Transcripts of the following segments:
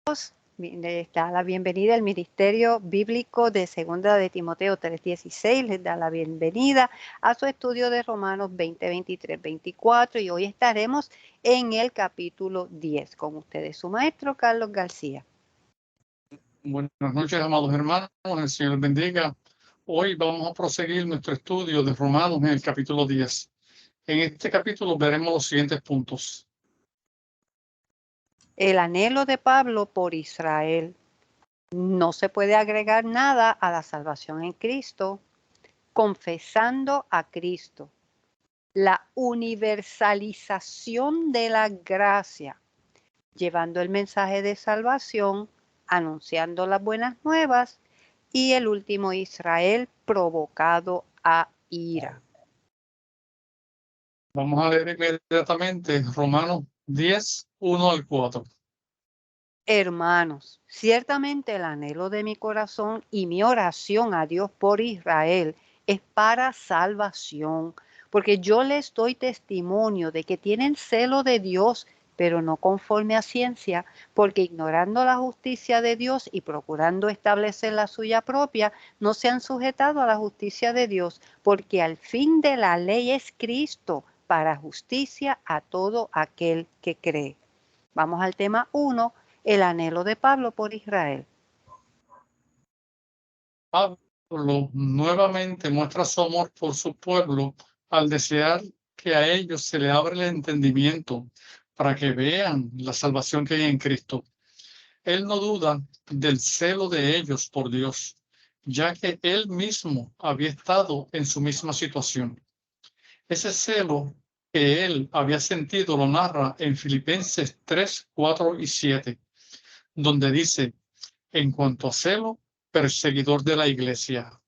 Les da la bienvenida al Ministerio Bíblico de Segunda de Timoteo 3:16. Les da la bienvenida a su estudio de Romanos 20, 23, 24. Y hoy estaremos en el capítulo 10 con ustedes, su maestro Carlos García. Buenas noches, amados hermanos. El Señor bendiga. Hoy vamos a proseguir nuestro estudio de Romanos en el capítulo 10. En este capítulo veremos los siguientes puntos. El anhelo de Pablo por Israel. No se puede agregar nada a la salvación en Cristo. Confesando a Cristo. La universalización de la gracia. Llevando el mensaje de salvación, anunciando las buenas nuevas, y el último, Israel provocado a ira. Vamos a leer inmediatamente Romanos 10, 1 al 4. Hermanos, ciertamente el anhelo de mi corazón y mi oración a Dios por Israel es para salvación, porque yo les doy testimonio de que tienen celo de Dios, pero no conforme a ciencia, porque ignorando la justicia de Dios y procurando establecer la suya propia, no se han sujetado a la justicia de Dios, porque al fin de la ley es Cristo, para justicia a todo aquel que cree. Vamos al tema 1, el anhelo de Pablo por Israel. Pablo nuevamente muestra su amor por su pueblo al desear que a ellos se le abra el entendimiento para que vean la salvación que hay en Cristo. Él no duda del celo de ellos por Dios, ya que él mismo había estado en su misma situación. Ese celo que él había sentido lo narra en Filipenses 3, 4 y 7, donde dice, en cuanto a celo, perseguidor de la iglesia.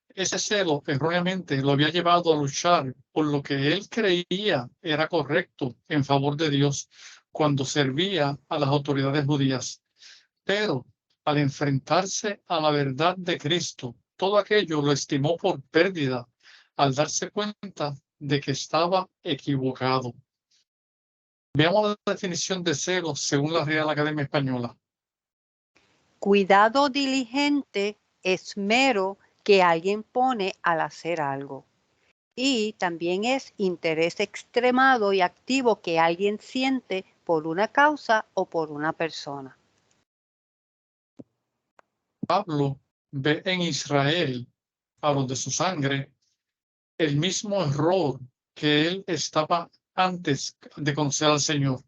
Ese celo erróneamente lo había llevado a luchar por lo que él creía era correcto en favor de Dios cuando servía a las autoridades judías. Pero al enfrentarse a la verdad de Cristo, todo aquello lo estimó por pérdida al darse cuenta de que estaba equivocado. Veamos la definición de celo según la Real Academia Española. Cuidado diligente, esmero que alguien pone al hacer algo. Y también es interés extremado y activo que alguien siente por una causa o por una persona. Pablo ve en Israel, a los de su sangre, el mismo error que él estaba antes de conocer al Señor.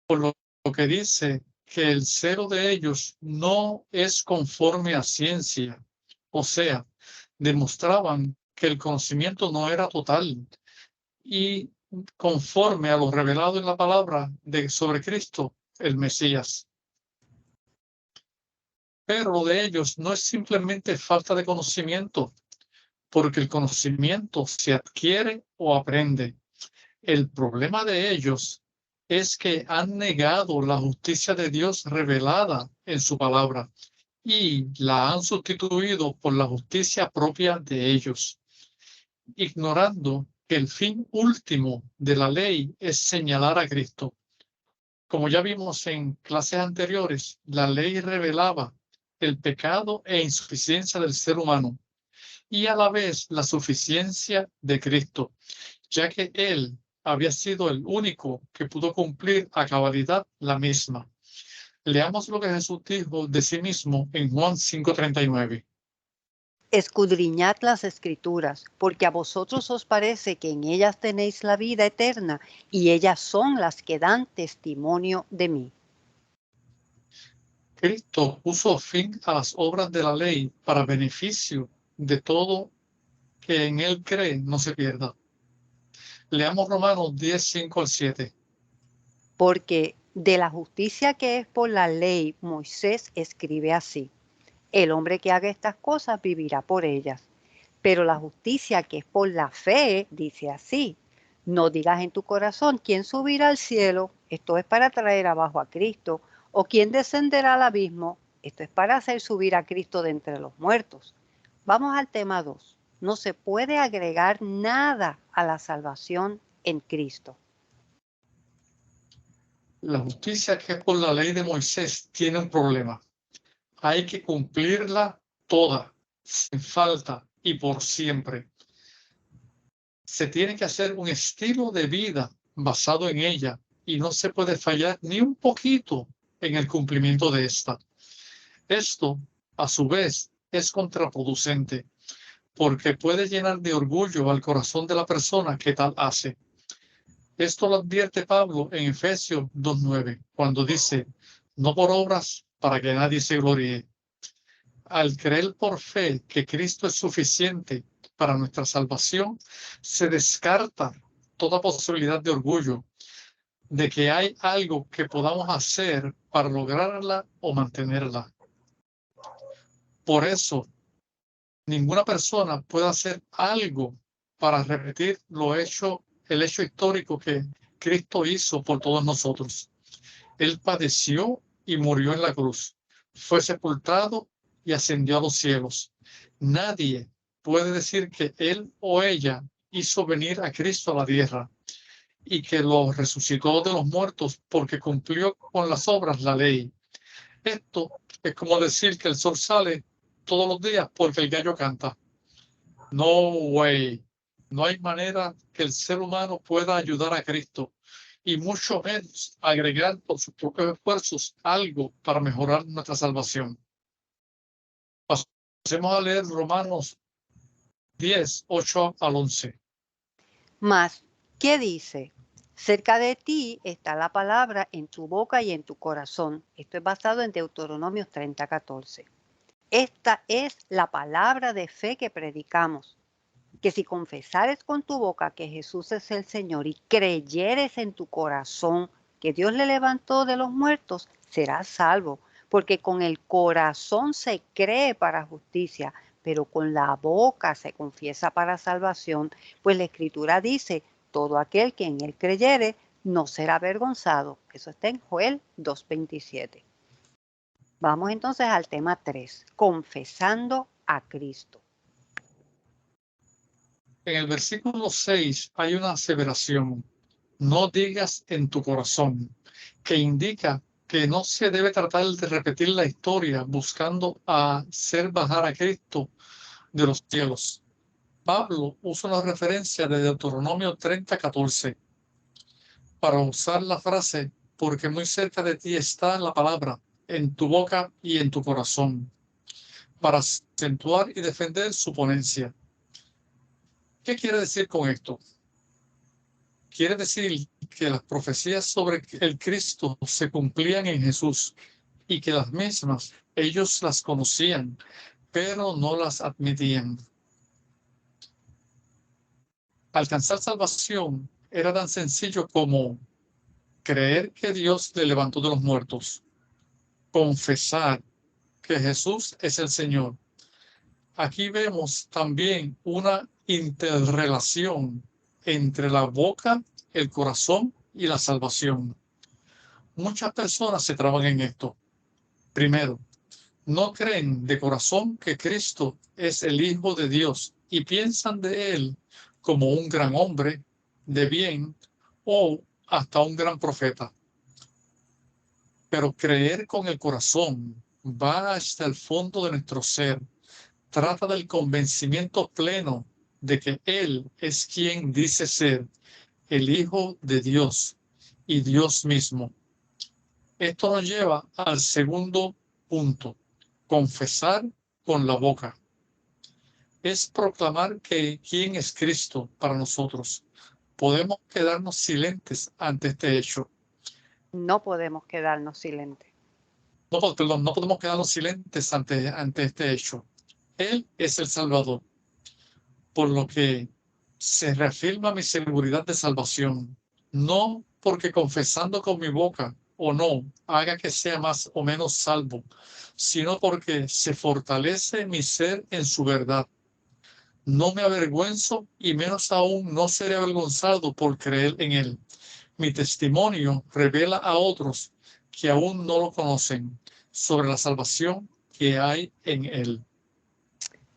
Por lo que dice que el celo de ellos no es conforme a ciencia, o sea, demostraban que el conocimiento no era total y conforme a lo revelado en la palabra sobre Cristo, el Mesías. Pero lo de ellos no es simplemente falta de conocimiento, porque el conocimiento se adquiere o aprende. El problema de ellos es que han negado la justicia de Dios revelada en su palabra y la han sustituido por la justicia propia de ellos, ignorando que el fin último de la ley es señalar a Cristo. Como ya vimos en clases anteriores, la ley revelaba el pecado e insuficiencia del ser humano y a la vez la suficiencia de Cristo, ya que Él había sido el único que pudo cumplir a cabalidad la misma. Leamos lo que Jesús dijo de sí mismo en Juan 5:39. Escudriñad las Escrituras, porque a vosotros os parece que en ellas tenéis la vida eterna, y ellas son las que dan testimonio de mí. Cristo puso fin a las obras de la ley para beneficio de todo que en Él cree no se pierda. Leamos Romanos 10, 5 al 7. Porque de la justicia que es por la ley, Moisés escribe así: el hombre que haga estas cosas vivirá por ellas. Pero la justicia que es por la fe dice así: no digas en tu corazón quién subirá al cielo, esto es para traer abajo a Cristo, o quién descenderá al abismo, esto es para hacer subir a Cristo de entre los muertos. Vamos al tema 2. No se puede agregar nada a la salvación en Cristo. La justicia que es por la ley de Moisés tiene un problema. Hay que cumplirla toda, sin falta y por siempre. Se tiene que hacer un estilo de vida basado en ella y no se puede fallar ni un poquito en el cumplimiento de esta. Esto, a su vez, es contraproducente porque puede llenar de orgullo al corazón de la persona que tal hace. Esto lo advierte Pablo en Efesios 2:9, cuando dice, no por obras para que nadie se gloríe. Al creer por fe que Cristo es suficiente para nuestra salvación, se descarta toda posibilidad de orgullo, de que hay algo que podamos hacer para lograrla o mantenerla. Por eso, ninguna persona puede hacer algo para repetir el hecho histórico que Cristo hizo por todos nosotros. Él padeció y murió en la cruz. Fue sepultado y ascendió a los cielos. Nadie puede decir que él o ella hizo venir a Cristo a la tierra y que lo resucitó de los muertos porque cumplió con las obras la ley. Esto es como decir que el sol sale todos los días porque el gallo canta. No way. No hay manera que el ser humano pueda ayudar a Cristo y mucho menos agregar por sus propios esfuerzos algo para mejorar nuestra salvación. Pasemos a leer Romanos 10, 8 al 11. Mas, ¿qué dice? Cerca de ti está la palabra en tu boca y en tu corazón. Esto es basado en Deuteronomio 30:14. Esta es la palabra de fe que predicamos, que si confesares con tu boca que Jesús es el Señor y creyeres en tu corazón que Dios le levantó de los muertos, serás salvo, porque con el corazón se cree para justicia, pero con la boca se confiesa para salvación, pues la Escritura dice, todo aquel que en él creyere no será avergonzado. Eso está en Joel 2:27. Vamos entonces al tema 3, confesando a Cristo. En el versículo 6 hay una aseveración, no digas en tu corazón, que indica que no se debe tratar de repetir la historia buscando hacer bajar a Cristo de los cielos. Pablo usa una referencia de Deuteronomio 30:14 para usar la frase, porque muy cerca de ti está la palabra, en tu boca y en tu corazón, para acentuar y defender su ponencia. ¿Qué quiere decir con esto? Quiere decir que las profecías sobre el Cristo se cumplían en Jesús y que las mismas ellos las conocían, pero no las admitían. Alcanzar salvación era tan sencillo como creer que Dios le levantó de los muertos, confesar que Jesús es el Señor. Aquí vemos también una interrelación entre la boca, el corazón y la salvación. Muchas personas se traban en esto. Primero, no creen de corazón que Cristo es el Hijo de Dios y piensan de Él como un gran hombre de bien o hasta un gran profeta. Pero creer con el corazón va hasta el fondo de nuestro ser. Trata del convencimiento pleno de que Él es quien dice ser el Hijo de Dios y Dios mismo. Esto nos lleva al segundo punto, confesar con la boca. Es proclamar que quién es Cristo para nosotros. Podemos quedarnos silentes ante este hecho. No podemos quedarnos silentes. No podemos quedarnos silentes ante este hecho. Él es el Salvador, por lo que se reafirma mi seguridad de salvación, no porque confesando con mi boca o no haga que sea más o menos salvo, sino porque se fortalece mi ser en su verdad. No me avergüenzo y menos aún no seré avergonzado por creer en Él. Mi testimonio revela a otros que aún no lo conocen sobre la salvación que hay en Él.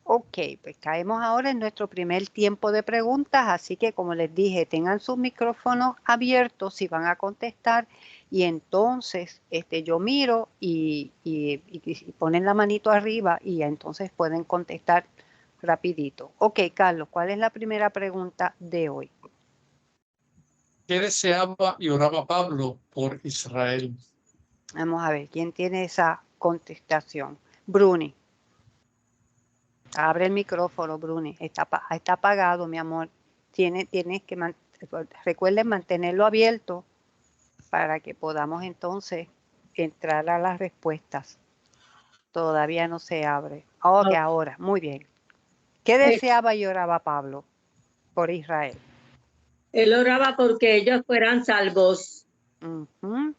Ok, pues caemos ahora en nuestro primer tiempo de preguntas, así que como les dije, tengan sus micrófonos abiertos si van a contestar y entonces yo miro y ponen la manito arriba y entonces pueden contestar rapidito. Ok, Carlos, ¿cuál es la primera pregunta de hoy? ¿Qué deseaba y oraba Pablo por Israel? Vamos a ver, ¿quién tiene esa contestación? Bruni. Abre el micrófono, Bruni. Está apagado, mi amor. Tienes que recuerden mantenerlo abierto para que podamos entonces entrar a las respuestas. Todavía no se abre. Ok, ahora, muy bien. ¿Qué deseaba y oraba Pablo por Israel? Él oraba porque ellos fueran salvos.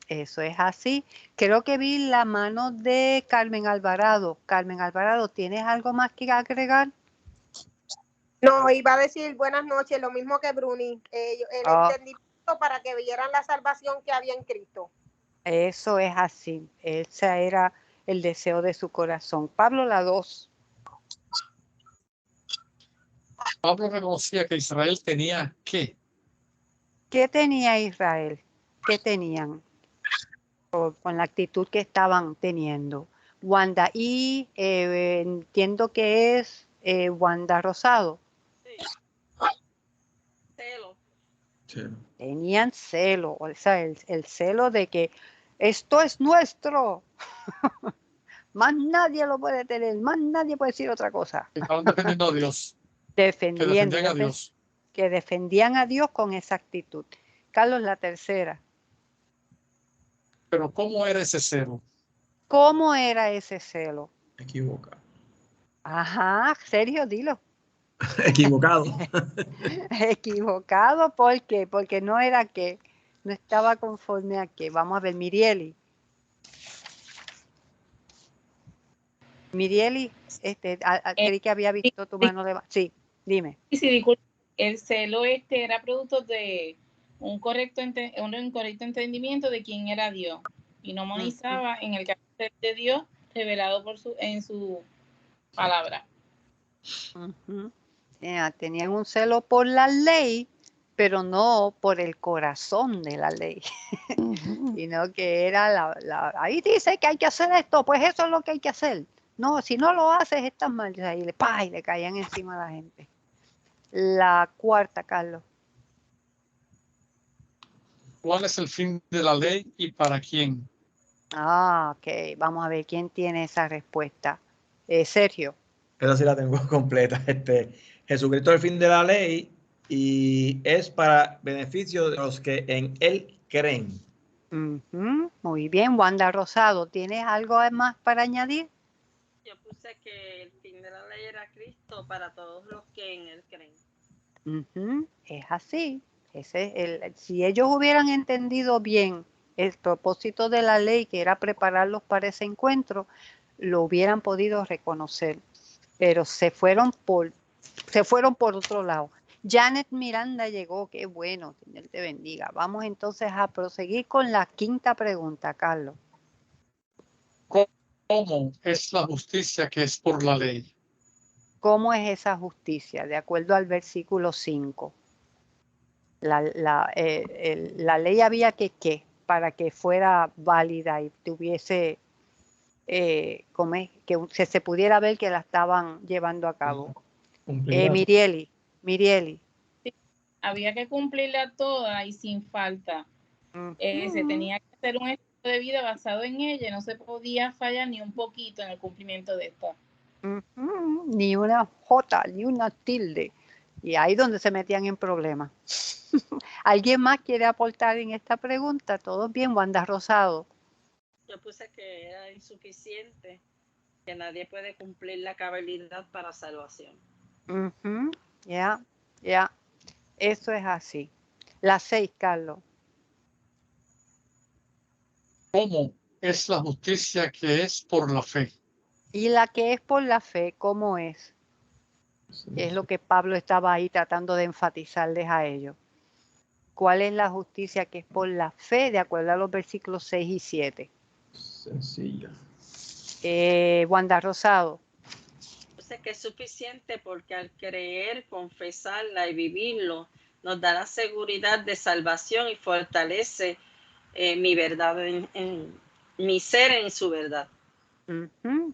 Eso es así. Creo que vi la mano de Carmen Alvarado. Carmen Alvarado, ¿tienes algo más que agregar? No, iba a decir buenas noches, lo mismo que Bruni. El entendimiento para que vieran la salvación que había en Cristo. Eso es así. Ese era el deseo de su corazón. Pablo, la 2. Pablo reconocía que Israel tenía ¿qué? ¿Qué tenía Israel? ¿Qué tenían? Con la actitud que estaban teniendo. Wanda, y entiendo que es Wanda Rosado. Sí. Celo. Tenían celo, o sea, el celo de que esto es nuestro. Más nadie lo puede tener, más nadie puede decir otra cosa. Estaban defendiendo a Dios. Defendiendo, que defendían a Dios. Que defendían a Dios con esa actitud. Carlos, la tercera. Pero ¿cómo era ese celo? ¿Cómo era ese celo? Equivocado. Ajá, Sergio, dilo. Equivocado. Equivocado, ¿por qué? Porque no era que, no estaba conforme a que. Vamos a ver, Mirieli. Mirieli, creí que había visto tu mano de... Sí, dime. Sí, disculpe. El celo era producto de un incorrecto entendimiento de quién era Dios y no monizaba en el carácter de Dios revelado en su palabra. Tenían un celo por la ley, pero no por el corazón de la ley, sino que era ahí dice que hay que hacer esto, pues eso es lo que hay que hacer. No, si no lo haces, estás mal. Y le caían encima a la gente. La cuarta, Carlos. ¿Cuál es el fin de la ley y para quién? Ok, vamos a ver quién tiene esa respuesta. Sergio. Esa sí la tengo completa. Jesucristo es el fin de la ley y es para beneficio de los que en él creen. Muy bien, Wanda Rosado, ¿tienes algo más para añadir? Yo puse que el fin de la ley era Cristo para todos los que en él creen. Es así. Si ellos hubieran entendido bien el propósito de la ley, que era prepararlos para ese encuentro, lo hubieran podido reconocer. Pero se fueron por otro lado. Janet Miranda llegó, qué bueno, Dios te bendiga. Vamos entonces a proseguir con la quinta pregunta, Carlos. ¿Cómo es la justicia que es por la ley? ¿Cómo es esa justicia? De acuerdo al versículo 5. La ley había que para que fuera válida y tuviese, que se pudiera ver que la estaban llevando a cabo. Mirieli. Sí, había que cumplirla toda y sin falta. Se tenía que hacer un estilo de vida basado en ella, no se podía fallar ni un poquito en el cumplimiento de esta. Ni una jota, ni una tilde. Y ahí donde se metían en problemas. ¿Alguien más quiere aportar en esta pregunta? ¿Todos bien, Wanda Rosado? Yo puse que era insuficiente, que nadie puede cumplir la cabalidad para salvación. Ya. Eso es así. La 6, Carlos. ¿Cómo es la justicia que es por la fe? Y la que es por la fe, ¿cómo es? Es lo que Pablo estaba ahí tratando de enfatizarles a ellos. ¿Cuál es la justicia que es por la fe, de acuerdo a los versículos 6 y 7? Sencilla. Wanda Rosado. Sé que es suficiente porque al creer, confesarla y vivirlo, nos da la seguridad de salvación y fortalece mi verdad, en mi ser en su verdad.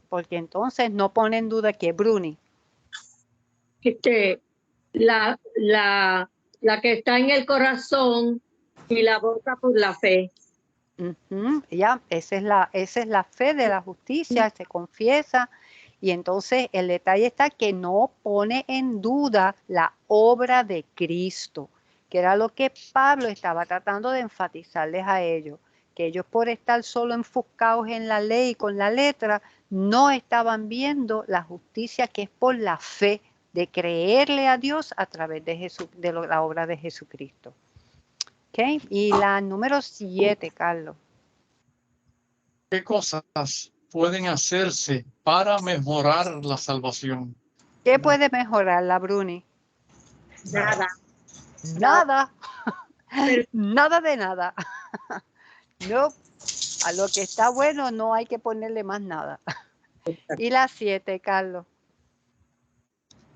Porque entonces no pone en duda que Bruni. La que está en el corazón y la boca por la fe. Ya, esa es la fe de la justicia, se confiesa. Y entonces el detalle está que no pone en duda la obra de Cristo, que era lo que Pablo estaba tratando de enfatizarles a ellos, que ellos por estar solo enfocados en la ley con la letra, no estaban viendo la justicia que es por la fe, de creerle a Dios a través de la obra de Jesucristo. ¿Okay? Y la número 7, Carlos. ¿Qué cosas pueden hacerse para mejorar la salvación? ¿Qué puede mejorar la Bruni? Nada. Nada. Nada de nada. No, a lo que está bueno no hay que ponerle más nada. Y la 7, Carlos.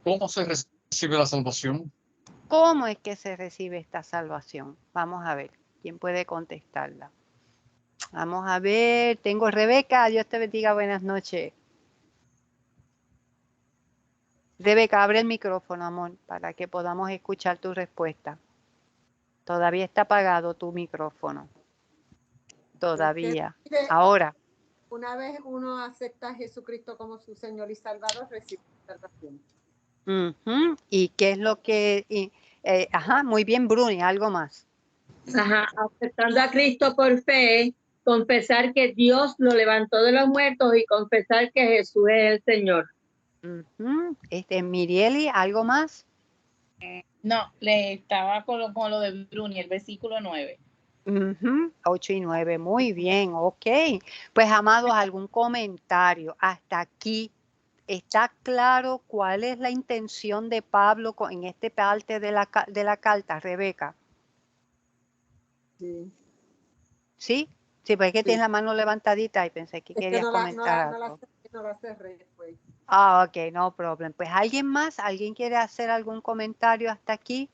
¿Cómo se recibe la salvación? ¿Cómo es que se recibe esta salvación? Vamos a ver, ¿quién puede contestarla? Vamos a ver, tengo Rebeca, Dios te bendiga, buenas noches. Rebeca, abre el micrófono, amor, para que podamos escuchar tu respuesta. Todavía está apagado tu micrófono. Todavía. Ahora. Una vez uno acepta a Jesucristo como su Señor y Salvador, recibe salvación. ¿Y qué es lo que...? Muy bien, Bruni, algo más. Aceptando a Cristo por fe, confesar que Dios lo levantó de los muertos y confesar que Jesús es el Señor. Mirieli, ¿algo más? No, le estaba con lo de Bruni, el versículo 9. 8 y 9, muy bien, ok. Pues, amados, ¿algún comentario? Hasta aquí, ¿está claro cuál es la intención de Pablo en este parte de la carta, Rebeca? Sí. ¿Sí? Sí, pues es que tiene la mano levantadita y pensé que querías comentar algo. No la cerré, pues. Ok, no problem. Pues, ¿alguien más? ¿Alguien quiere hacer algún comentario hasta aquí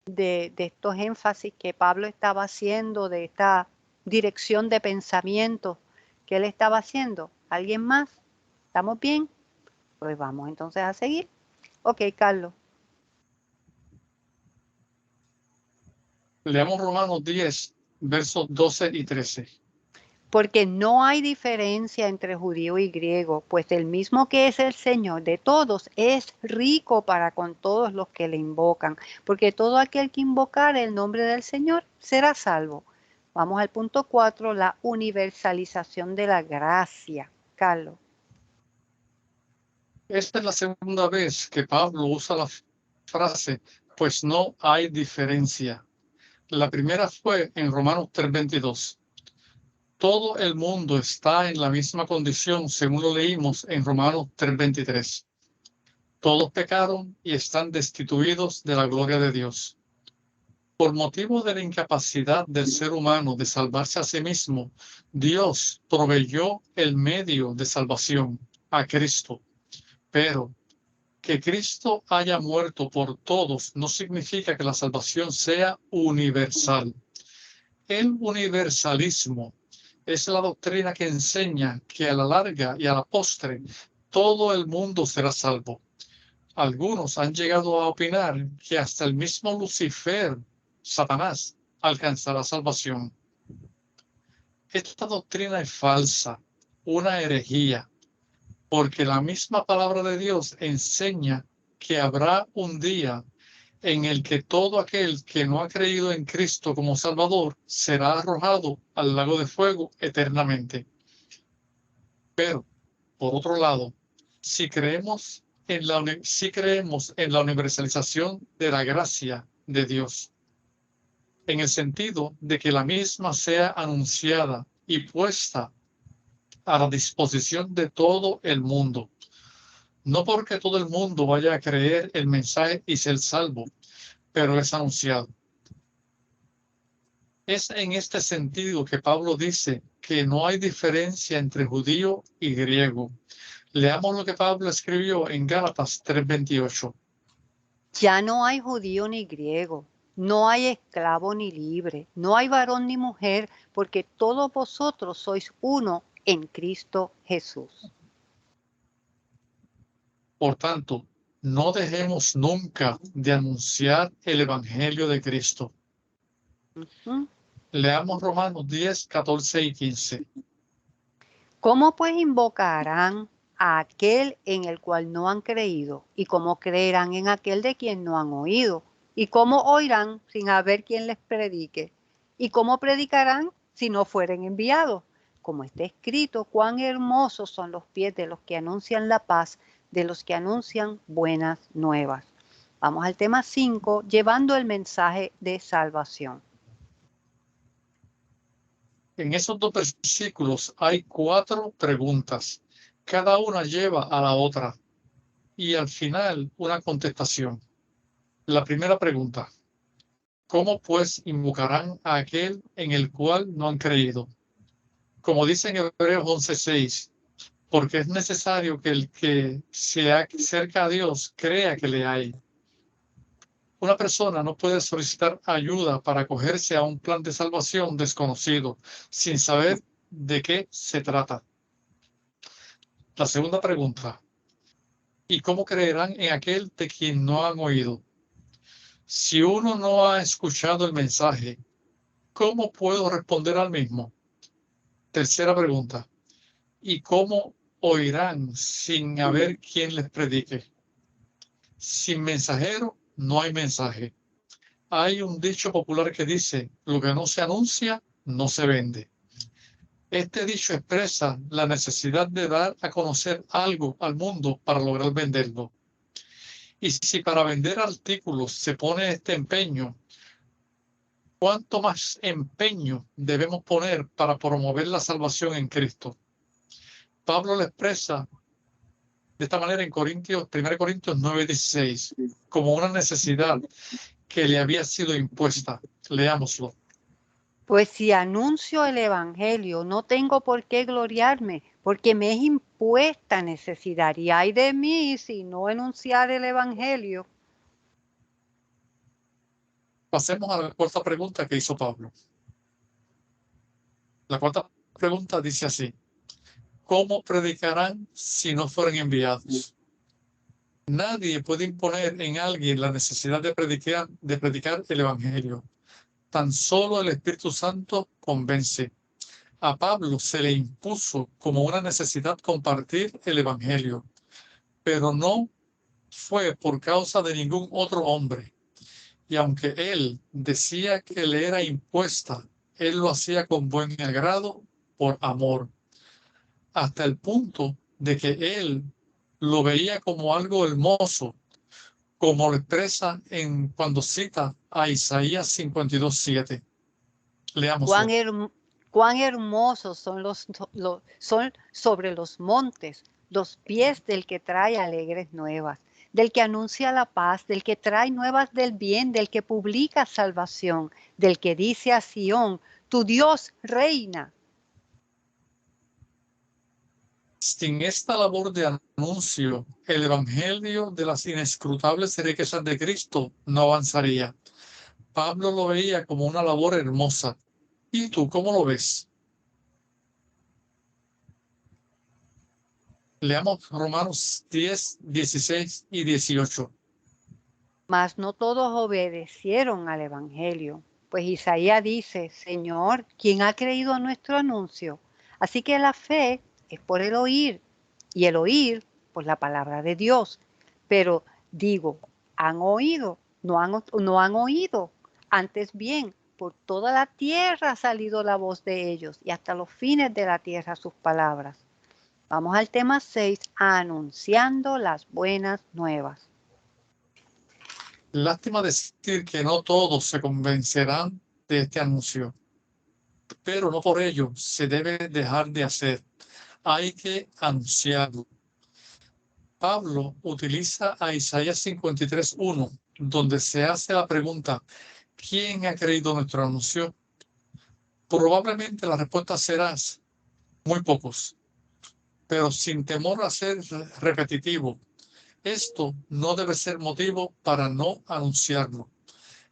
de estos énfasis que Pablo estaba haciendo, de esta dirección de pensamiento que él estaba haciendo? ¿Alguien más? ¿Estamos bien? Pues vamos entonces a seguir. Ok, Carlos. Leamos Romanos 10, versos 12 y 13. Porque no hay diferencia entre judío y griego, pues el mismo que es el Señor de todos es rico para con todos los que le invocan, porque todo aquel que invocar el nombre del Señor será salvo. Vamos al punto 4, la universalización de la gracia. Carlos. Esta es la segunda vez que Pablo usa la frase, pues no hay diferencia. La primera fue en Romanos 3:22. Todo el mundo está en la misma condición, según lo leímos en Romanos 3:23. Todos pecaron y están destituidos de la gloria de Dios. Por motivo de la incapacidad del ser humano de salvarse a sí mismo, Dios proveyó el medio de salvación, a Cristo. Pero que Cristo haya muerto por todos no significa que la salvación sea universal. El universalismo es la doctrina que enseña que a la larga y a la postre todo el mundo será salvo. Algunos han llegado a opinar que hasta el mismo Lucifer, Satanás, alcanzará salvación. Esta doctrina es falsa, una herejía, porque la misma palabra de Dios enseña que habrá un día en el que todo aquel que no ha creído en Cristo como Salvador será arrojado al lago de fuego eternamente. Pero, por otro lado, si creemos en la universalización de la gracia de Dios, en el sentido de que la misma sea anunciada y puesta a la disposición de todo el mundo, no porque todo el mundo vaya a creer el mensaje y ser salvo, pero es anunciado. Es en este sentido que Pablo dice que no hay diferencia entre judío y griego. Leamos lo que Pablo escribió en Gálatas 3:28. Ya no hay judío ni griego, No hay esclavo ni libre, no hay varón ni mujer, porque todos vosotros sois uno en Cristo Jesús. Por tanto, no dejemos nunca de anunciar el Evangelio de Cristo. Leamos Romanos 10, 14 y 15. ¿Cómo pues invocarán a aquel en el cual no han creído? ¿Y cómo creerán en aquel de quien no han oído? ¿Y cómo oirán sin haber quien les predique? ¿Y cómo predicarán si no fueren enviados? Como está escrito, cuán hermosos son los pies de los que anuncian la paz, de los que anuncian buenas nuevas. Vamos al tema 5, llevando el mensaje de salvación. En esos dos versículos hay 4 preguntas. Cada una lleva a la otra y al final una contestación. La primera pregunta: ¿cómo pues invocarán a aquel en el cual no han creído? Como dice en Hebreos 11:6, porque es necesario que el que se acerca a Dios crea que le hay. Una persona no puede solicitar ayuda para acogerse a un plan de salvación desconocido, sin saber de qué se trata. La segunda pregunta: ¿y cómo creerán en aquel de quien no han oído? Si uno no ha escuchado el mensaje, ¿cómo puedo responder al mismo? Tercera pregunta: ¿y cómo oirán sin haber quien les predique? Sin mensajero no hay mensaje. Hay un dicho popular que dice: lo que no se anuncia, no se vende. Este dicho expresa la necesidad de dar a conocer algo al mundo para lograr venderlo. Y si para vender artículos se pone este empeño, ¿cuánto más empeño debemos poner para promover la salvación en Cristo? Pablo lo expresa de esta manera en 1 Corintios 9:16, como una necesidad que le había sido impuesta. Leámoslo. Pues si anuncio el Evangelio, no tengo por qué gloriarme, porque me es impuesta necesidad. Y ay de mí si no enunciar el Evangelio. Pasemos a la cuarta pregunta que hizo Pablo. La cuarta pregunta dice así: ¿cómo predicarán si no fueren enviados? Nadie puede imponer en alguien la necesidad de predicar el Evangelio. Tan solo el Espíritu Santo convence. A Pablo se le impuso como una necesidad compartir el Evangelio, pero no fue por causa de ningún otro hombre. Y aunque él decía que le era impuesta, él lo hacía con buen agrado, por amor, hasta el punto de que él lo veía como algo hermoso, como lo expresa cuando cita a Isaías 52:7. Leámoslo. Cuán hermosos son sobre los montes los pies del que trae alegres nuevas, del que anuncia la paz, del que trae nuevas del bien, del que publica salvación, del que dice a Sión: tu Dios reina. Sin esta labor de anuncio, el Evangelio de las inescrutables riquezas de Cristo no avanzaría. Pablo lo veía como una labor hermosa. ¿Y tú cómo lo ves? Leamos Romanos 10, 16 y 18. Mas no todos obedecieron al Evangelio, pues Isaías dice: Señor, ¿quién ha creído a nuestro anuncio? Así que la fe es por el oír, y el oír por la palabra de Dios. Pero digo, ¿han oído? No han oído. Antes bien, por toda la tierra ha salido la voz de ellos, y hasta los fines de la tierra sus palabras. Vamos al tema 6, anunciando las buenas nuevas. Lástima decir que no todos se convencerán de este anuncio, pero no por ello se debe dejar de hacer. Hay que anunciarlo. Pablo utiliza a Isaías 53:1, donde se hace la pregunta: ¿quién ha creído nuestro anuncio? Probablemente la respuesta será: muy pocos, pero sin temor a ser repetitivo. Esto no debe ser motivo para no anunciarlo.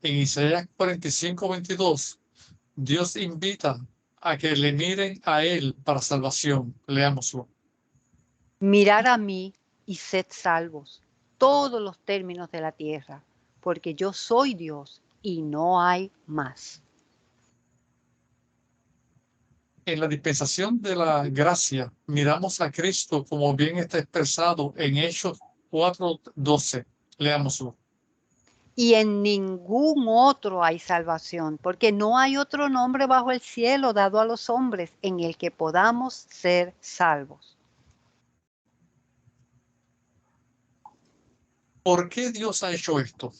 En Isaías 45:22, Dios invita a que le miren a Él para salvación. Leámoslo. Mirad a mí y sed salvos, todos los términos de la tierra, porque yo soy Dios y no hay más. En la dispensación de la gracia, miramos a Cristo como bien está expresado en Hechos 4:12. Leámoslo. Y en ningún otro hay salvación, porque no hay otro nombre bajo el cielo dado a los hombres en el que podamos ser salvos. ¿Por qué Dios ha hecho esto?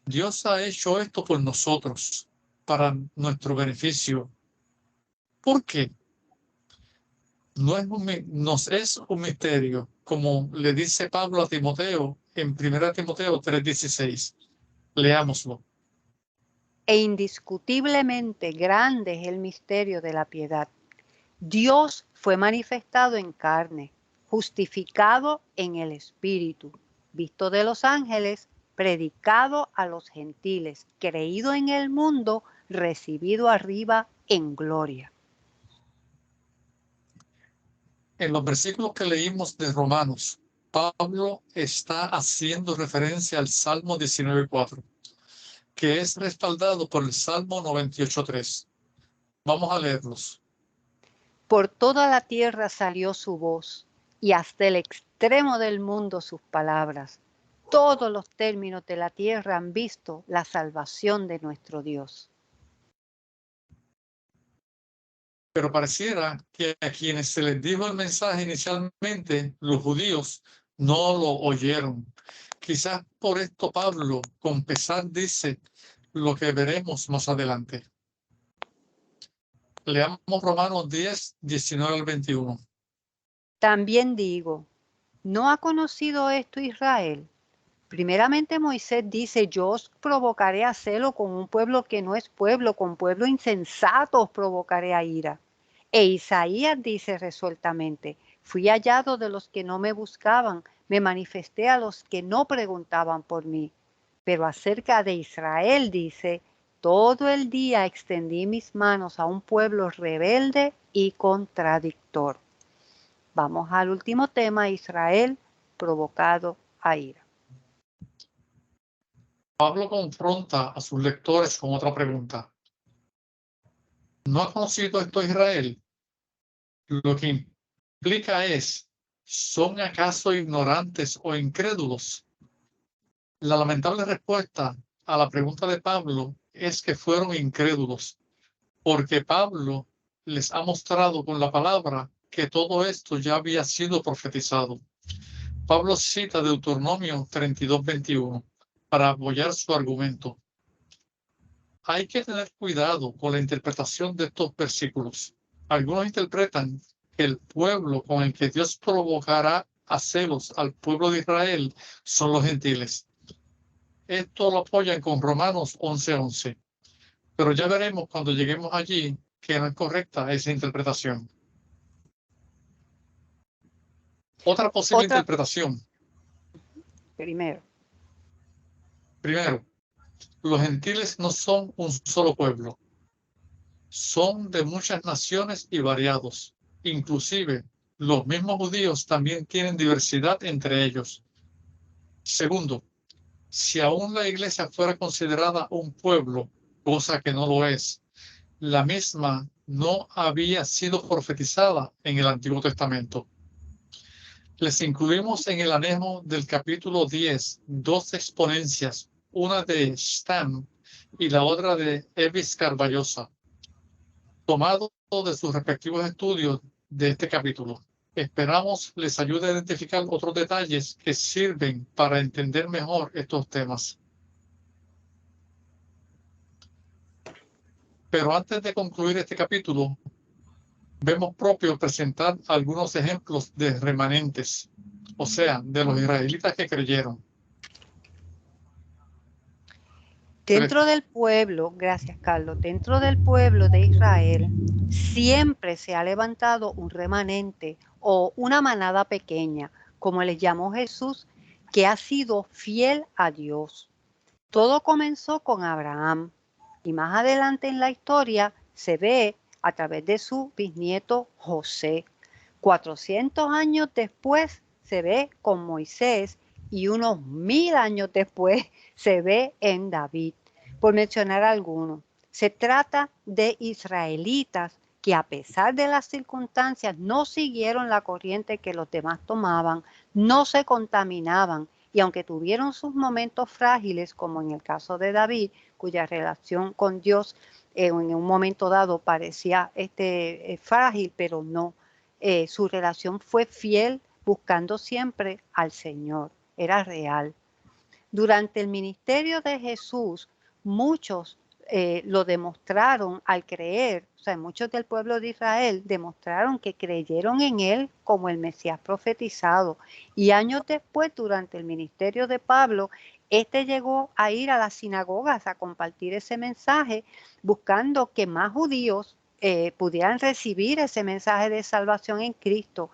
Dios ha hecho esto por nosotros, para nuestro beneficio. ¿Por qué? Nos es un misterio, como le dice Pablo a Timoteo en 1 Timoteo 3:16. Leámoslo. E indiscutiblemente grande es el misterio de la piedad. Dios fue manifestado en carne, justificado en el Espíritu, visto de los ángeles, predicado a los gentiles, creído en el mundo, recibido arriba en gloria. En los versículos que leímos de Romanos, Pablo está haciendo referencia al Salmo 19:4, que es respaldado por el Salmo 98:3. Vamos a leerlos. Por toda la tierra salió su voz, y hasta el extremo del mundo sus palabras. Todos los términos de la tierra han visto la salvación de nuestro Dios. Pero pareciera que a quienes se les dijo el mensaje inicialmente, los judíos, no lo oyeron. Quizás por esto Pablo, con pesar, dice lo que veremos más adelante. Leamos Romanos 10:19-21. También digo, ¿no ha conocido esto Israel? Primeramente Moisés dice, yo os provocaré a celo con un pueblo que no es pueblo, con pueblo insensato os provocaré a ira. E Isaías dice resueltamente, fui hallado de los que no me buscaban, me manifesté a los que no preguntaban por mí. Pero acerca de Israel dice, todo el día extendí mis manos a un pueblo rebelde y contradictor. Vamos al último tema, Israel provocado a ira. Pablo confronta a sus lectores con otra pregunta. ¿No ha conocido esto Israel? Lo que implica es, ¿son acaso ignorantes o incrédulos? La lamentable respuesta a la pregunta de Pablo es que fueron incrédulos, porque Pablo les ha mostrado con la palabra que todo esto ya había sido profetizado. Pablo cita Deuteronomio 32:21 para apoyar su argumento. Hay que tener cuidado con la interpretación de estos versículos. Algunos interpretan que el pueblo con el que Dios provocará a celos al pueblo de Israel son los gentiles. Esto lo apoyan con Romanos 11:11. Pero ya veremos cuando lleguemos allí que no es correcta esa interpretación. Otra posible interpretación. Primero, los gentiles no son un solo pueblo. Son de muchas naciones y variados. Inclusive, los mismos judíos también tienen diversidad entre ellos. Segundo, si aún la iglesia fuera considerada un pueblo, cosa que no lo es, la misma no había sido profetizada en el Antiguo Testamento. Les incluimos en el anejo del capítulo 10 dos exponencias, una de Stam y la otra de Evis Carballosa, tomado de sus respectivos estudios de este capítulo. Esperamos les ayude a identificar otros detalles que sirven para entender mejor estos temas. Pero antes de concluir este capítulo, vemos propio presentar algunos ejemplos de remanentes, o sea, de los israelitas que creyeron. dentro del pueblo, gracias Carlos, dentro del pueblo de Israel siempre se ha levantado un remanente o una manada pequeña, como les llamó Jesús, que ha sido fiel a Dios. Todo comenzó con Abraham y más adelante en la historia se ve a través de su bisnieto José. 400 años después se ve con Moisés y unos 1000 años después se ve en David, por mencionar algunos. Se trata de israelitas que a pesar de las circunstancias no siguieron la corriente que los demás tomaban, no se contaminaban y aunque tuvieron sus momentos frágiles, como en el caso de David, cuya relación con Dios en un momento dado parecía frágil, pero no. Su relación fue fiel, buscando siempre al Señor. Era real. Durante el ministerio de Jesús, muchos lo demostraron al creer, o sea, muchos del pueblo de Israel demostraron que creyeron en él como el Mesías profetizado. Y años después, durante el ministerio de Pablo, llegó a ir a las sinagogas a compartir ese mensaje, buscando que más judíos pudieran recibir ese mensaje de salvación en Cristo.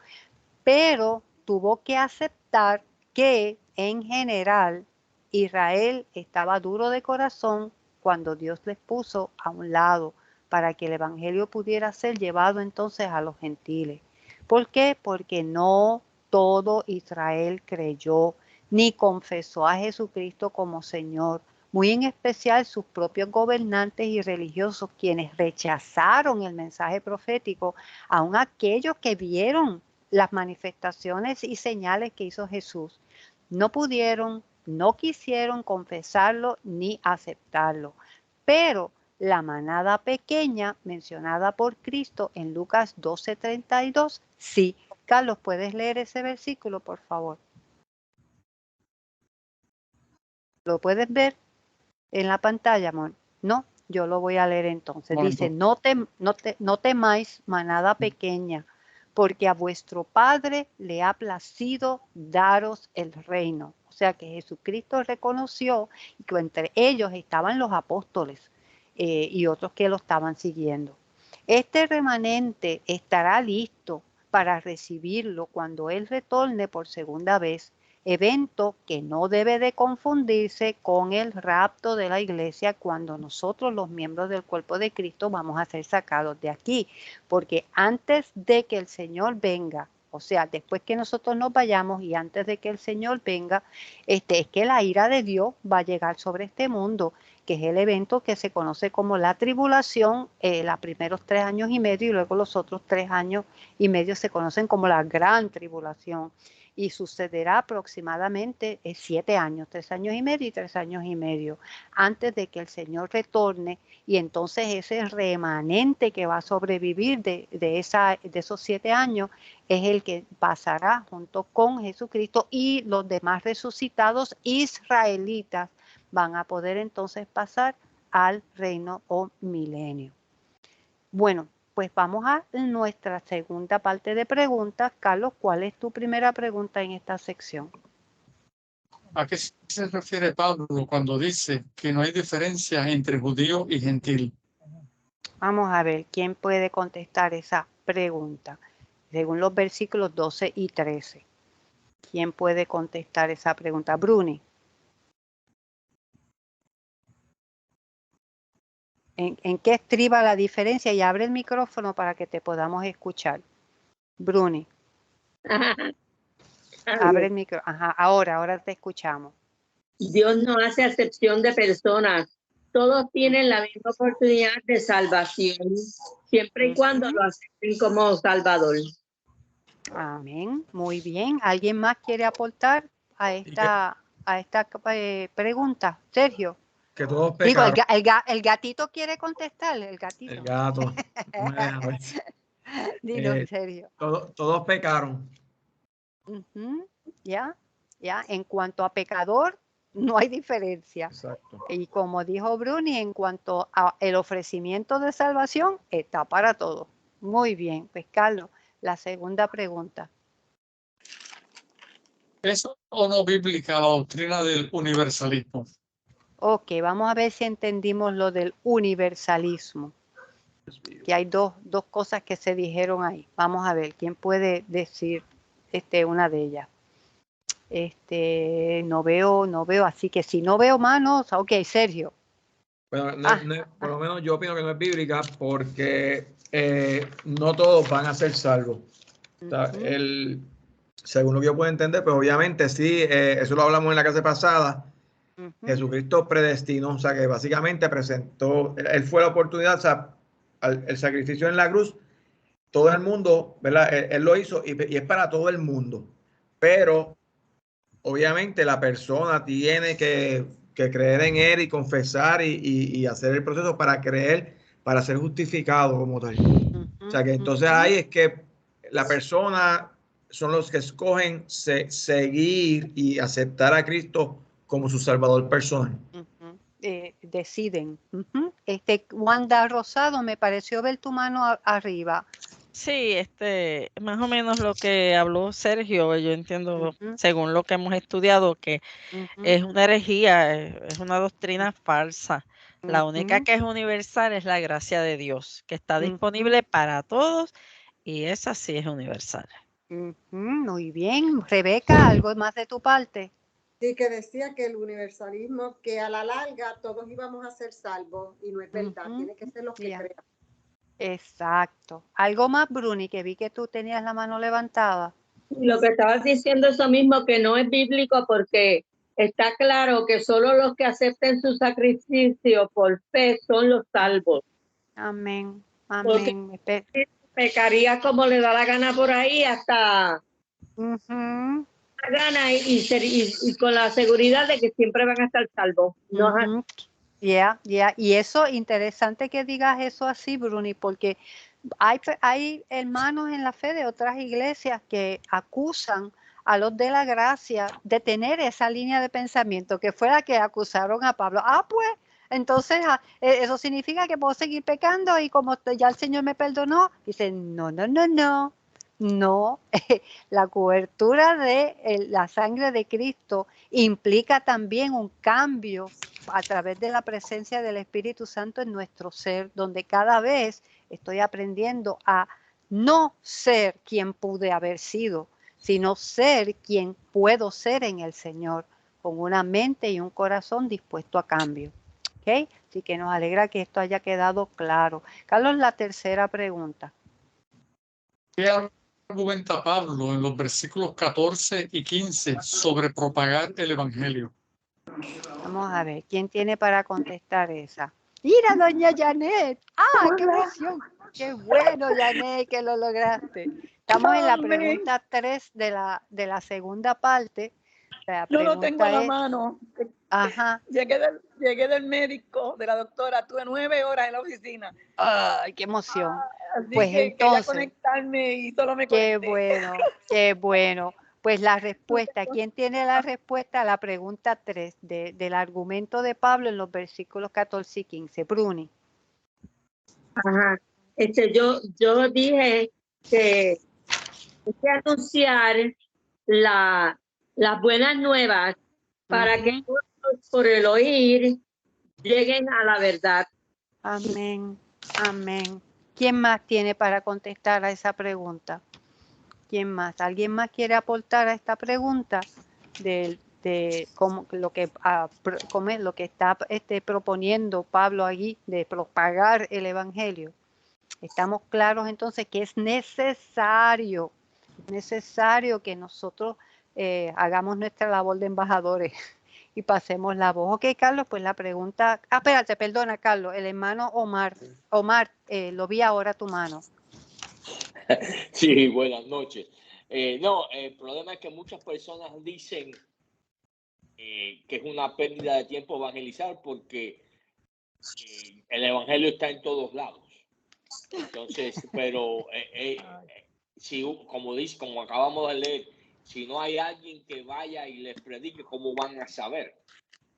Pero tuvo que aceptar que en general Israel estaba duro de corazón cuando Dios les puso a un lado para que el evangelio pudiera ser llevado entonces a los gentiles. ¿Por qué? Porque no todo Israel creyó ni confesó a Jesucristo como Señor. Muy en especial sus propios gobernantes y religiosos, quienes rechazaron el mensaje profético, aun aquellos que vieron las manifestaciones y señales que hizo Jesús. No pudieron, no quisieron confesarlo ni aceptarlo. Pero la manada pequeña mencionada por Cristo en Lucas 12:32, sí. Carlos, ¿puedes leer ese versículo, por favor? ¿Lo puedes ver en la pantalla, amor? No, yo lo voy a leer entonces. Dice, no temáis, manada pequeña, porque a vuestro Padre le ha placido daros el reino. O sea que Jesucristo reconoció que entre ellos estaban los apóstoles y otros que lo estaban siguiendo. Este remanente estará listo para recibirlo cuando Él retorne por segunda vez, evento que no debe de confundirse con el rapto de la iglesia cuando nosotros los miembros del cuerpo de Cristo vamos a ser sacados de aquí, porque antes de que el Señor venga, o sea, después que nosotros nos vayamos y antes de que el Señor venga, es que la ira de Dios va a llegar sobre este mundo, que es el evento que se conoce como la tribulación, los primeros 3 años y medio y luego los otros 3 años y medio se conocen como la gran tribulación. Y sucederá aproximadamente 7 años, 3 años y medio y 3 años y medio, antes de que el Señor retorne, y entonces ese remanente que va a sobrevivir de esos 7 años es el que pasará junto con Jesucristo, y los demás resucitados israelitas van a poder entonces pasar al reino o milenio. Bueno, pues vamos a nuestra segunda parte de preguntas. Carlos, ¿cuál es tu primera pregunta en esta sección? ¿A qué se refiere Pablo cuando dice que no hay diferencia entre judío y gentil? Vamos a ver, ¿quién puede contestar esa pregunta? Según los versículos 12 y 13. ¿Quién puede contestar esa pregunta? Bruni. ¿En qué estriba la diferencia? Y abre el micrófono para que te podamos escuchar. Bruni. Abre el micrófono. Ajá, ahora te escuchamos. Dios no hace acepción de personas. Todos tienen la misma oportunidad de salvación, siempre y cuando lo acepten como Salvador. Amén. Muy bien. ¿Alguien más quiere aportar a esta pregunta? Sergio. Que todos pecaron. Digo, el gatito quiere contestar. El gatito. El gato. No me deja ver. Dilo, Sergio. Todos pecaron. Ya. En cuanto a pecador, no hay diferencia. Exacto. Y como dijo Bruni, en cuanto a el ofrecimiento de salvación, está para todos. Muy bien. Pues Carlos, la segunda pregunta. ¿Es o no bíblica la doctrina del universalismo? Ok, vamos a ver si entendimos lo del universalismo. Que hay dos cosas que se dijeron ahí. Vamos a ver, ¿quién puede decir una de ellas? No veo, así que si no veo manos, ok, Sergio. Bueno, por lo menos yo opino que no es bíblica porque no todos van a ser salvos. O sea, según lo que yo puedo entender, pues obviamente sí, eso lo hablamos en la clase pasada. Jesucristo predestinó, o sea que básicamente presentó, él fue la oportunidad, o sea, el sacrificio en la cruz, todo el mundo, ¿verdad? Él lo hizo y es para todo el mundo. Pero obviamente la persona tiene que creer en él y confesar y hacer el proceso para creer, para ser justificado como tal. O sea que entonces ahí es que la persona son los que escogen seguir y aceptar a Cristo como su Salvador personal. Deciden. Wanda Rosado, me pareció ver tu mano arriba. Sí, más o menos lo que habló Sergio, yo entiendo, según lo que hemos estudiado, que es una herejía, es una doctrina falsa. La única que es universal es la gracia de Dios, que está disponible para todos, y esa sí es universal. Muy bien. Rebeca, ¿algo más de tu parte? Sí, que decía que el universalismo, que a la larga todos íbamos a ser salvos, y no es verdad, tiene que ser los que crean. Exacto. ¿Algo más, Bruni, que vi que tú tenías la mano levantada? Lo que estabas diciendo, eso mismo, que no es bíblico, porque está claro que solo los que acepten su sacrificio por fe son los salvos. Amén. Amén. Porque pecaría como le da la gana por ahí hasta la gana y con la seguridad de que siempre van a estar salvos. No, Y eso, interesante que digas eso así, Bruni, porque hay hermanos en la fe de otras iglesias que acusan a los de la gracia de tener esa línea de pensamiento, que fue la que acusaron a Pablo. Pues, entonces eso significa que puedo seguir pecando y como ya el Señor me perdonó, dicen, no. No, la cobertura de la sangre de Cristo implica también un cambio a través de la presencia del Espíritu Santo en nuestro ser, donde cada vez estoy aprendiendo a no ser quien pude haber sido, sino ser quien puedo ser en el Señor, con una mente y un corazón dispuesto a cambio. ¿Okay? Así que nos alegra que esto haya quedado claro. Carlos, la tercera pregunta. ¿Qué argumenta Pablo en los versículos 14 y 15 sobre propagar el Evangelio? Vamos a ver, ¿quién tiene para contestar esa? Mira, doña Janet. ¡Qué emoción! ¡Qué bueno, Janet, que lo lograste! Estamos en la pregunta 3 de la segunda parte. No lo tengo a la mano. Ajá. Llegué del médico, de la doctora, estuve 9 horas en la oficina. ¡Ay, qué emoción! Así Pues que entonces, quería conectarme y solo me qué conecté. qué bueno. Pues la respuesta, ¿quién tiene la respuesta a la pregunta 3 del argumento de Pablo en los versículos 14 y 15? Bruni. Ajá. Yo dije que hay que anunciar las buenas nuevas para que todos, por el oír, lleguen a la verdad. Amén, amén. ¿Quién más tiene para contestar a esa pregunta? ¿Quién más? ¿Alguien más quiere aportar a esta pregunta de cómo, lo que está proponiendo Pablo allí de propagar el Evangelio? Estamos claros entonces que es necesario que nosotros hagamos nuestra labor de embajadores y pasemos la voz. Ok, Carlos, pues la pregunta... espérate, perdona, Carlos, el hermano Omar. Omar, lo vi ahora tu mano. Sí, buenas noches. No, el problema es que muchas personas dicen que es una pérdida de tiempo evangelizar porque el evangelio está en todos lados. Entonces, pero si, como acabamos de leer, si no hay alguien que vaya y les predique, ¿cómo van a saber?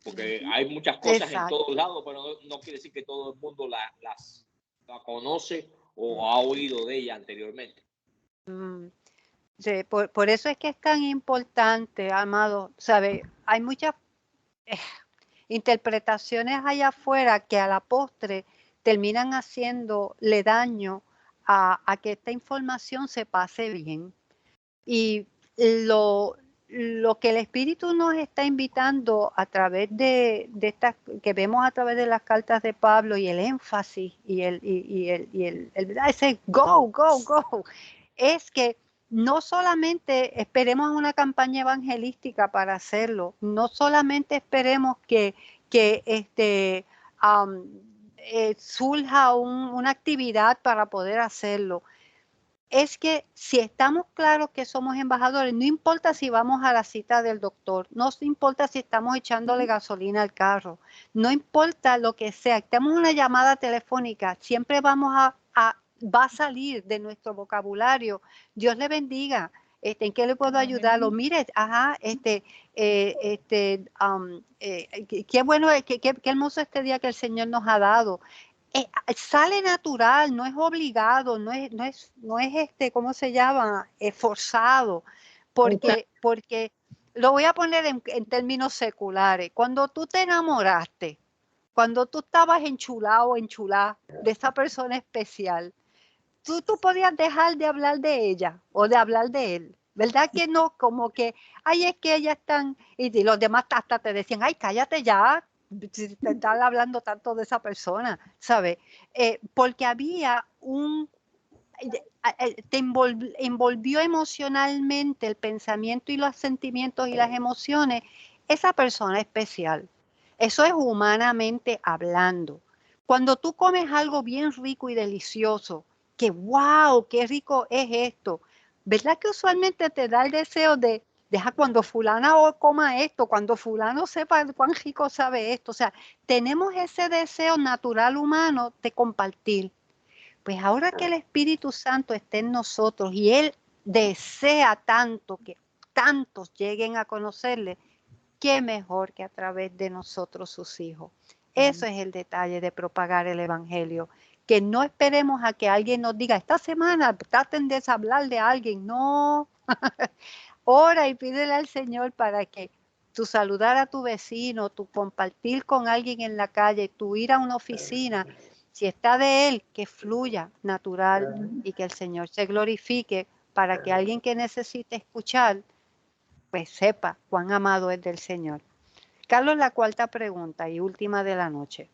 Porque hay muchas cosas en todos lados, pero no quiere decir que todo el mundo la conoce o ha oído de ella anteriormente. Sí, por eso es que es tan importante, amado, ¿sabe? Hay muchas interpretaciones allá afuera que a la postre terminan haciéndole daño a que esta información se pase bien. Y lo que el Espíritu nos está invitando a través de estas que vemos a través de las cartas de Pablo y el énfasis y ese go, es que no solamente esperemos una campaña evangelística para hacerlo, no solamente esperemos que surja una actividad para poder hacerlo. Es que si estamos claros que somos embajadores, no importa si vamos a la cita del doctor, no importa si estamos echándole gasolina al carro, no importa lo que sea, estamos en una llamada telefónica, siempre va a salir de nuestro vocabulario. Dios le bendiga. ¿En qué le puedo ayudarlo? Mire, qué bueno, qué hermoso este día que el Señor nos ha dado. Sale natural, no es obligado, no es ¿cómo se llama? Forzado, porque lo voy a poner en términos seculares. Cuando tú te enamoraste, cuando tú estabas enchulado o enchulada de esa persona especial, tú podías dejar de hablar de ella o de hablar de él. ¿Verdad que no? Como que, ay, es que ellas están, y los demás hasta te decían, ay, cállate ya, si te están hablando tanto de esa persona, ¿sabes? Porque había te envolvió emocionalmente el pensamiento y los sentimientos y las emociones, esa persona especial. Eso es humanamente hablando. Cuando tú comes algo bien rico y delicioso, que wow, qué rico es esto, ¿verdad que usualmente te da el deseo de deja cuando fulana coma esto, cuando fulano sepa cuán rico sabe esto? O sea, tenemos ese deseo natural humano de compartir. Pues ahora que el Espíritu Santo esté en nosotros y Él desea tanto que tantos lleguen a conocerle, qué mejor que a través de nosotros sus hijos. Eso es el detalle de propagar el Evangelio. Que no esperemos a que alguien nos diga, esta semana traten de hablar de alguien. No. Ora y pídele al Señor para que tu saludar a tu vecino, tu compartir con alguien en la calle, tu ir a una oficina, si está de Él, que fluya natural y que el Señor se glorifique para que alguien que necesite escuchar, pues sepa cuán amado es del Señor. Carlos, la cuarta pregunta y última de la noche.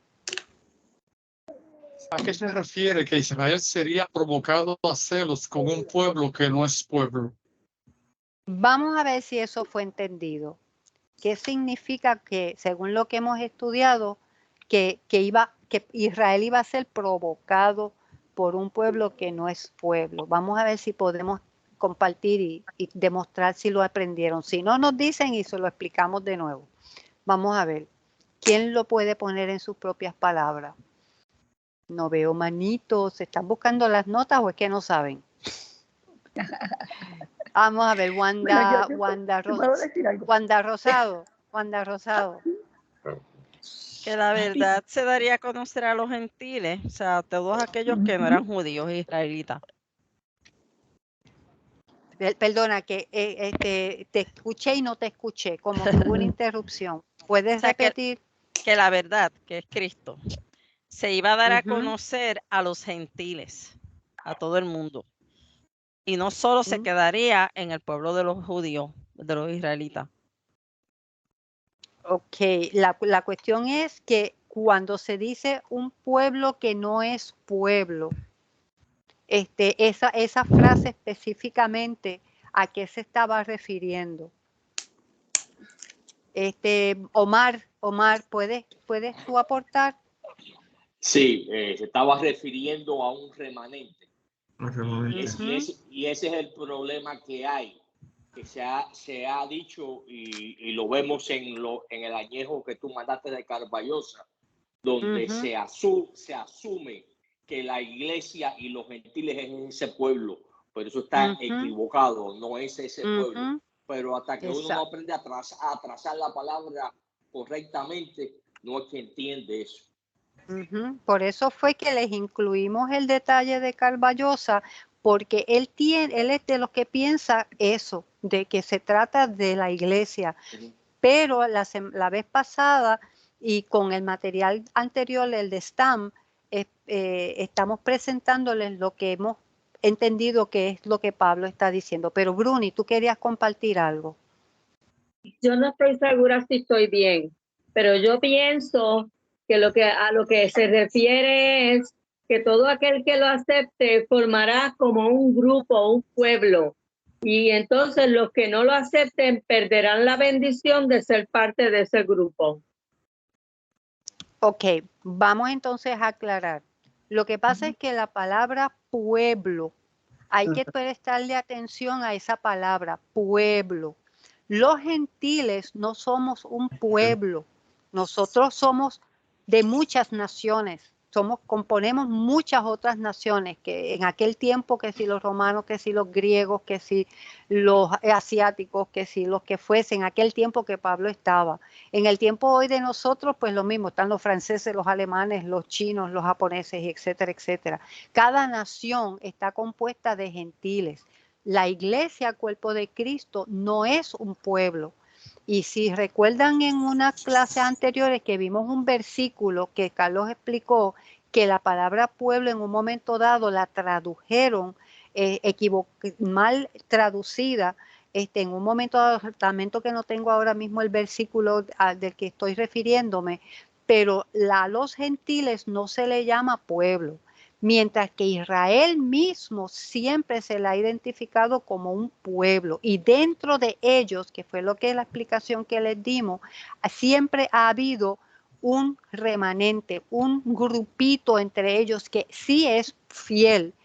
¿A qué se refiere que Israel sería provocado a celos con un pueblo que no es pueblo? Vamos a ver si eso fue entendido. ¿Qué significa que, según lo que hemos estudiado, que Israel iba a ser provocado por un pueblo que no es pueblo? Vamos a ver si podemos compartir y demostrar si lo aprendieron. Si no, nos dicen y se lo explicamos de nuevo. Vamos a ver. ¿Quién lo puede poner en sus propias palabras? No veo manitos. ¿Se están buscando las notas o es que no saben? Vamos a ver, Wanda Rosado. Que la verdad se daría a conocer a los gentiles, o sea, a todos aquellos que no eran judíos israelitas. Perdona, que te escuché y no te escuché, como que hubo una interrupción. ¿Puedes repetir? Que la verdad, que es Cristo, se iba a dar a conocer a los gentiles, a todo el mundo. Y no solo se quedaría en el pueblo de los judíos, de los israelitas. Ok, la cuestión es que cuando se dice un pueblo que no es pueblo, esa frase específicamente, ¿a qué se estaba refiriendo? Omar, ¿puedes tú aportar? Sí, se estaba refiriendo a un remanente. Y ese es el problema que hay, que se ha dicho y lo vemos en el añejo que tú mandaste de Carballosa, donde se asume que la iglesia y los gentiles es ese pueblo, pero eso está equivocado, no es ese pueblo. Pero hasta que uno no aprende a trazar la palabra correctamente, no es que entiende eso. Por eso fue que les incluimos el detalle de Carballosa, porque él es de los que piensa eso, de que se trata de la iglesia. Pero la vez pasada y con el material anterior, el de STAM, estamos presentándoles lo que hemos entendido que es lo que Pablo está diciendo. Pero Bruni, tú querías compartir algo. Yo no estoy segura si estoy bien, pero yo pienso que a lo que se refiere es que todo aquel que lo acepte formará como un grupo, un pueblo. Y entonces los que no lo acepten perderán la bendición de ser parte de ese grupo. Ok, vamos entonces a aclarar. Lo que pasa es que la palabra pueblo, hay que prestarle atención a esa palabra, pueblo. Los gentiles no somos un pueblo, nosotros somos de muchas naciones, componemos muchas otras naciones, que en aquel tiempo que si los romanos, que si los griegos, que si los asiáticos, que si los que fuesen, en aquel tiempo que Pablo estaba. En el tiempo hoy de nosotros, pues lo mismo, están los franceses, los alemanes, los chinos, los japoneses, etcétera, etcétera. Cada nación está compuesta de gentiles. La iglesia, cuerpo de Cristo, no es un pueblo. Y si recuerdan en unas clases anteriores que vimos un versículo que Carlos explicó que la palabra pueblo en un momento dado la tradujeron mal traducida, en un momento dado, lamento que no tengo ahora mismo el versículo del que estoy refiriéndome, pero a los gentiles no se le llama pueblo. Mientras que Israel mismo siempre se le ha identificado como un pueblo y dentro de ellos, que fue lo que es la explicación que les dimos, siempre ha habido un remanente, un grupito entre ellos que sí es fiel,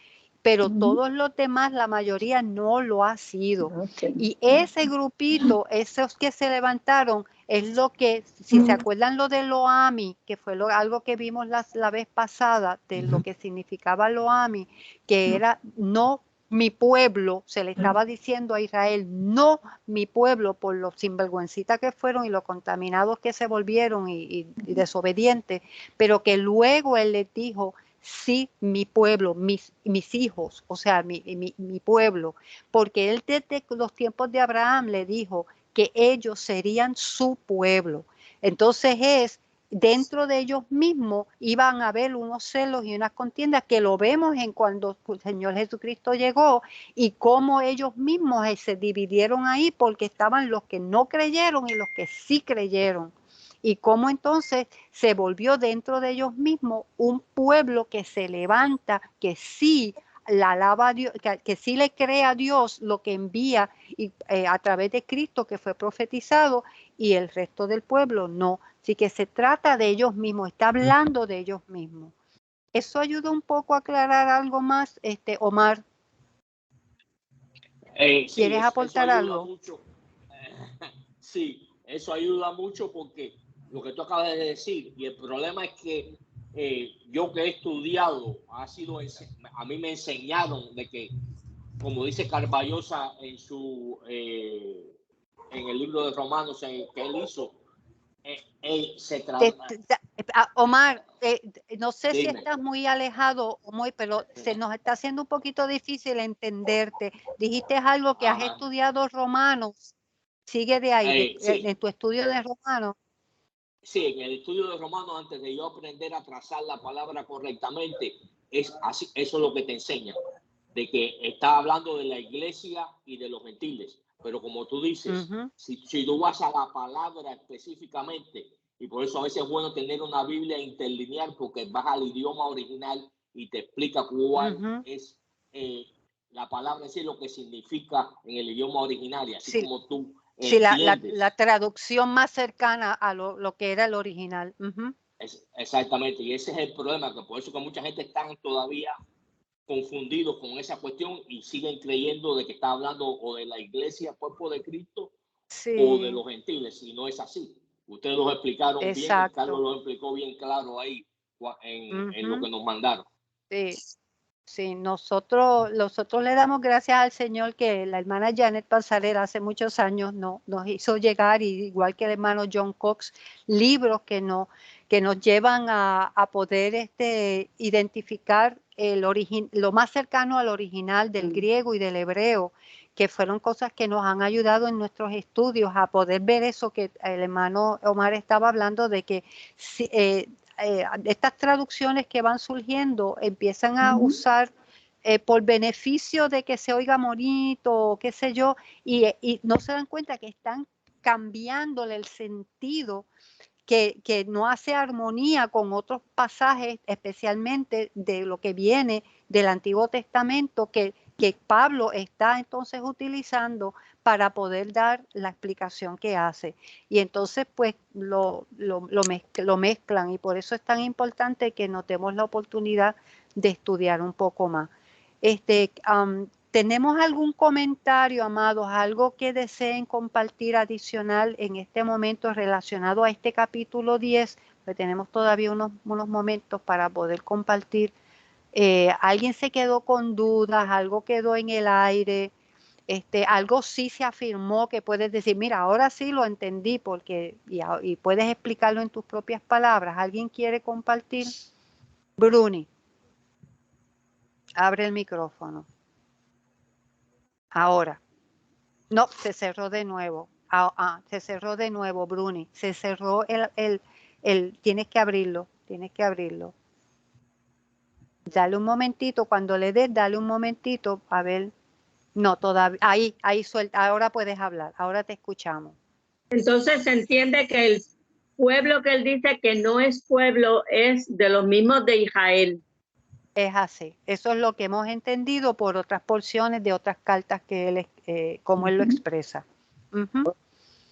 pero todos los demás, la mayoría no lo ha sido. Y ese grupito, esos que se levantaron, es lo que, si se acuerdan lo de Loami, que fue algo que vimos la vez pasada, de lo que significaba Loami, que era no mi pueblo, se le estaba diciendo a Israel, no mi pueblo, por los sinvergüencitas que fueron y los contaminados que se volvieron y desobedientes, pero que luego él les dijo, sí, mi pueblo, mis hijos, o sea, mi pueblo, porque él desde los tiempos de Abraham le dijo que ellos serían su pueblo. Entonces dentro de ellos mismos iban a haber unos celos y unas contiendas que lo vemos en cuando el Señor Jesucristo llegó y cómo ellos mismos se dividieron ahí porque estaban los que no creyeron y los que sí creyeron. Y cómo entonces se volvió dentro de ellos mismos un pueblo que se levanta, que sí la alaba a Dios, que sí le cree a Dios lo que envía a través de Cristo que fue profetizado y el resto del pueblo no. Así que se trata de ellos mismos, está hablando de ellos mismos. ¿Eso ayuda un poco a aclarar algo más, Omar? ¿Quieres aportar algo? Mucho. Sí, eso ayuda mucho porque lo que tú acabas de decir, y el problema es que yo que he estudiado, a mí me enseñaron de que, como dice Carballosa en el libro de Romanos que él hizo, se trata. Omar, no sé si estás muy alejado, pero se nos está haciendo un poquito difícil entenderte. Dijiste algo que has estudiado Romanos. Sigue de ahí, Sí. en tu estudio de Romanos. Sí, en el estudio de Romanos, antes de yo aprender a trazar la palabra correctamente, es así, eso es lo que te enseña, de que está hablando de la iglesia y de los gentiles. Pero como tú dices, si tú vas a la palabra específicamente, y por eso a veces es bueno tener una Biblia interlineal, porque vas al idioma original y te explica cuál es la palabra en sí, lo que significa en el idioma original, y así como tú sí, la traducción más cercana a lo que era el original. Exactamente, y ese es el problema, que por eso que mucha gente está todavía confundidos con esa cuestión y siguen creyendo de que está hablando o de la iglesia, cuerpo de Cristo, o de los gentiles, y no es así. Ustedes lo explicaron bien, Carlos lo explicó bien claro ahí en lo que nos mandaron. Sí, nosotros le damos gracias al Señor que la hermana Janet Pasarela hace muchos años nos hizo llegar, igual que el hermano John Cox, libros que nos llevan a poder identificar lo más cercano al original del griego y del hebreo, que fueron cosas que nos han ayudado en nuestros estudios a poder ver eso que el hermano Omar estaba hablando de que estas traducciones que van surgiendo empiezan a usar por beneficio de que se oiga bonito, qué sé yo, y no se dan cuenta que están cambiándole el sentido que no hace armonía con otros pasajes, especialmente de lo que viene del Antiguo Testamento, que Pablo está entonces utilizando para poder dar la explicación que hace. Y entonces pues lo mezclan, y por eso es tan importante que nos demos la oportunidad de estudiar un poco más. ¿Tenemos algún comentario, amados, algo que deseen compartir adicional en este momento relacionado a este capítulo 10? Pues tenemos todavía unos momentos para poder compartir. ¿Alguien se quedó con dudas? ¿Algo quedó en el aire? Algo sí se afirmó que puedes decir, mira, ahora sí lo entendí, porque y puedes explicarlo en tus propias palabras. ¿Alguien quiere compartir? Bruni, abre el micrófono. Ahora. No, se cerró de nuevo. Se cerró de nuevo, Bruni. Se cerró tienes que abrirlo. Dale un momentito, cuando le des, dale un momentito, a ver. No, todavía, ahí suelta, ahora puedes hablar, ahora te escuchamos. Entonces se entiende que el pueblo que él dice que no es pueblo es de los mismos de Israel. Es así, eso es lo que hemos entendido por otras porciones de otras cartas que él, como él lo expresa.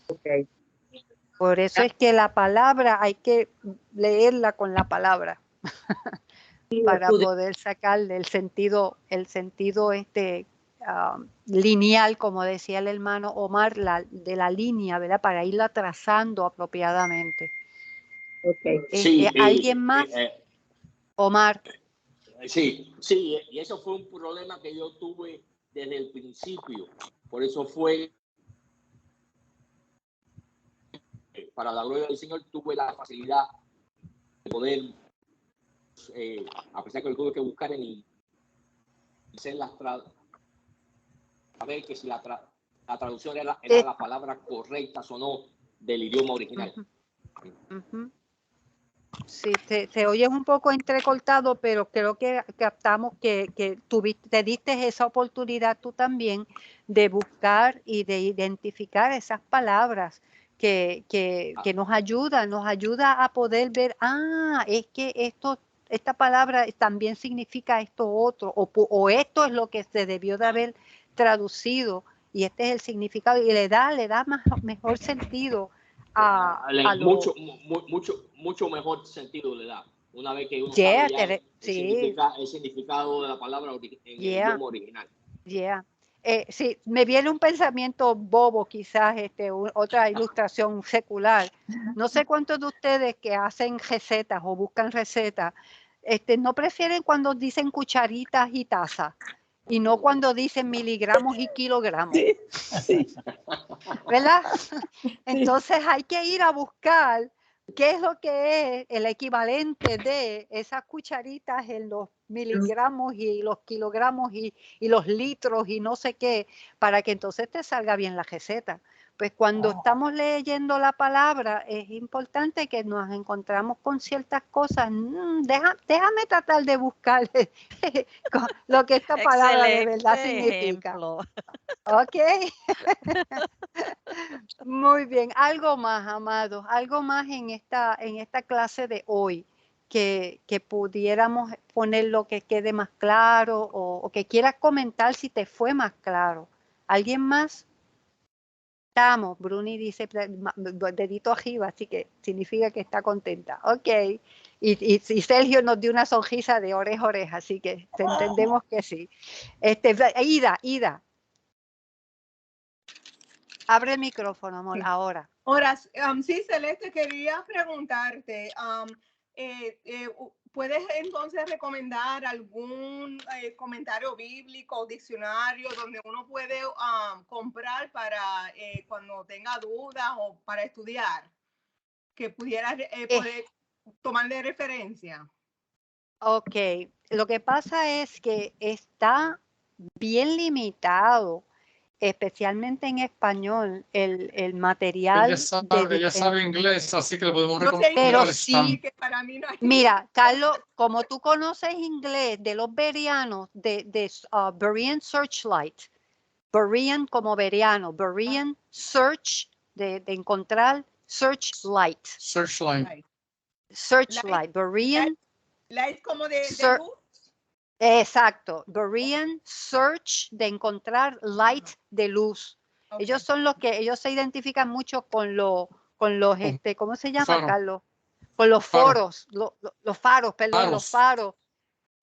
Okay. Por eso es que la palabra hay que leerla con la palabra para poder sacarle el sentido lineal, como decía el hermano Omar, de la línea, ¿verdad? Para irla trazando apropiadamente. Okay. Sí, ¿Alguien más? Omar. Sí, y eso fue un problema que yo tuve desde el principio. Por eso fue, para la gloria del Señor, tuve la facilidad de poder, a pesar que lo tuve que buscar en a ver que si la traducción era la palabra correcta o no del idioma original. Sí, te oyes un poco entrecortado, pero creo que captamos que te diste esa oportunidad tú también de buscar y de identificar esas palabras que nos ayuda a poder ver, es que esta palabra también significa esto otro, o esto es lo que se debió de haber traducido, y este es el significado, y le da mejor sentido mucho mejor sentido le da una vez que uno sabe ya el significado de la palabra en el idioma original. Sí, me viene un pensamiento bobo, quizás otra ilustración secular. No sé cuántos de ustedes que hacen recetas o buscan recetas, no prefieren cuando dicen cucharitas y tazas, y no cuando dicen miligramos y kilogramos. Sí. ¿Verdad? Entonces hay que ir a buscar qué es lo que es el equivalente de esas cucharitas en los miligramos y los kilogramos y los litros y no sé qué, para que entonces te salga bien la receta. Pues cuando estamos leyendo la palabra es importante que nos encontramos con ciertas cosas. Déjame tratar de buscar lo que esta palabra de verdad significa. Ejemplo. Ok. Muy bien. Algo más, amados, algo más en esta clase de hoy que pudiéramos poner lo que quede más claro o que quieras comentar si te fue más claro. ¿Alguien más? Estamos. Bruni dice dedito arriba, así que significa que está contenta. Ok. Y Sergio nos dio una sonrisa de oreja a oreja, así que entendemos que sí. Ida. Abre el micrófono, amor, ahora. Ahora, sí, Celeste, quería preguntarte, ¿puedes entonces recomendar algún comentario bíblico o diccionario donde uno puede comprar para cuando tenga dudas o para estudiar? Que pudiera poder tomar de referencia. Ok, lo que pasa es que está bien limitado, especialmente en español, el material. Ella sabe inglés, así que le podemos recomendar. Pero sí, que para mí no hay... Mira, Carlos, como tú conoces inglés de los bereanos, de Berean Searchlight, Berean como bereano, Berean Searchlight, de encontrar searchlight. Searchlight. Searchlight. Berean. Light como de luz. Exacto. Berean search de encontrar light de luz. Okay. Ellos son los que ellos se identifican mucho con los ¿cómo se llama, Carlos? Con los foros, los faros, perdón, los faros.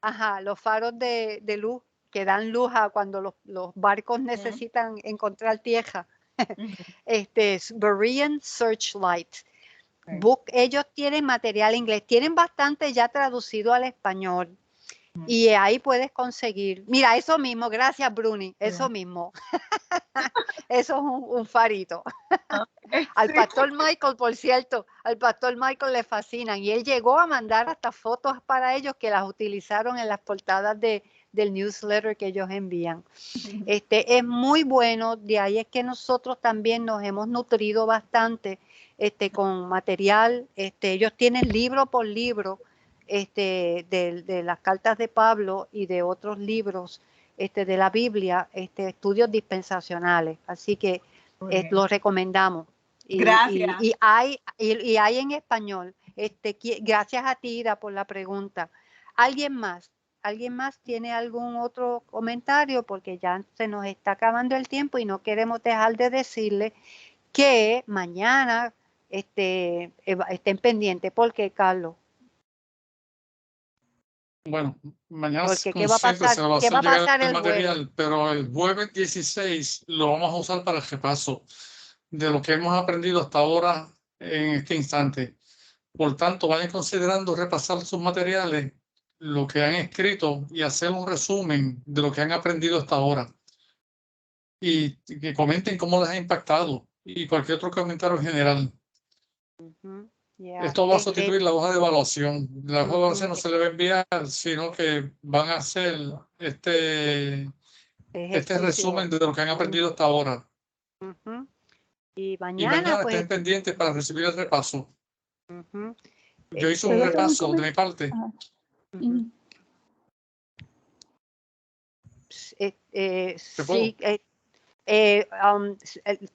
Ajá, los faros de luz que dan luz a cuando los barcos necesitan encontrar tierra. Berean Searchlight. Ellos tienen material inglés, tienen bastante ya traducido al español. Y ahí puedes conseguir, mira, eso mismo, gracias Bruni, eso mismo. Eso es un farito. Al pastor Michael, por cierto, al pastor Michael le fascinan y él llegó a mandar hasta fotos para ellos que las utilizaron en las portadas del newsletter que ellos envían. Es muy bueno, de ahí es que nosotros también nos hemos nutrido bastante con material. Ellos tienen libro por libro de las cartas de Pablo y de otros libros de la Biblia, estudios dispensacionales. Así que los recomendamos. Gracias. Y hay en español. Gracias a ti, Ida, por la pregunta. ¿Alguien más tiene algún otro comentario? Porque ya se nos está acabando el tiempo y no queremos dejar de decirle que mañana estén pendientes. ¿Por qué, Carlos? Bueno, mañana ¿Qué va a pasar el material, jueves? pero el jueves 16 lo vamos a usar para el repaso de lo que hemos aprendido hasta ahora en este instante. Por tanto, vayan considerando repasar sus materiales, lo que han escrito y hacer un resumen de lo que han aprendido hasta ahora. Y que comenten cómo les ha impactado y cualquier otro comentario general. Esto va a sustituir la hoja de evaluación. La hoja de evaluación no se le va a enviar, sino que van a hacer este resumen de lo que han aprendido hasta ahora. Y mañana pues, estén pendientes para recibir el repaso. Yo hice un repaso de mi parte. Sí,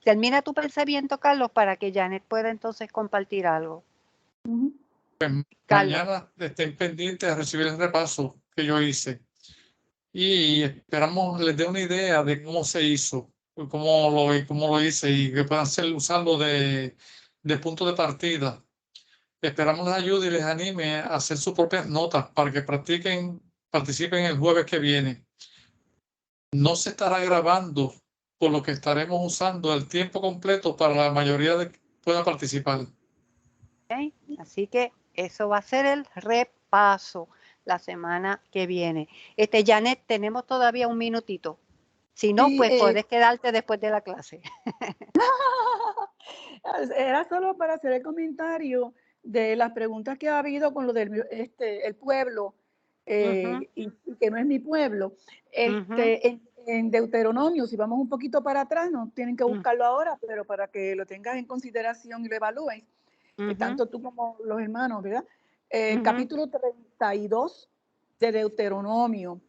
termina tu pensamiento, Carlos, para que Janet pueda entonces compartir algo. Pues mañana estén pendientes de recibir el repaso que yo hice y esperamos les dé una idea de cómo se hizo, cómo lo hice y que puedan usarlo de punto de partida. Esperamos les ayude y les anime a hacer sus propias notas para que participen el jueves que viene. No se estará grabando, por lo que estaremos usando el tiempo completo para la mayoría de que pueda participar. Okay. Así que eso va a ser el repaso la semana que viene. Janet, tenemos todavía un minutito. Si no, pues puedes quedarte después de la clase. Era solo para hacer el comentario de las preguntas que ha habido con lo del el pueblo y que no es mi pueblo. En Deuteronomio, si vamos un poquito para atrás, no tienen que buscarlo ahora, pero para que lo tengas en consideración y lo evalúes, tanto tú como los hermanos, ¿verdad? Capítulo 32 de Deuteronomio.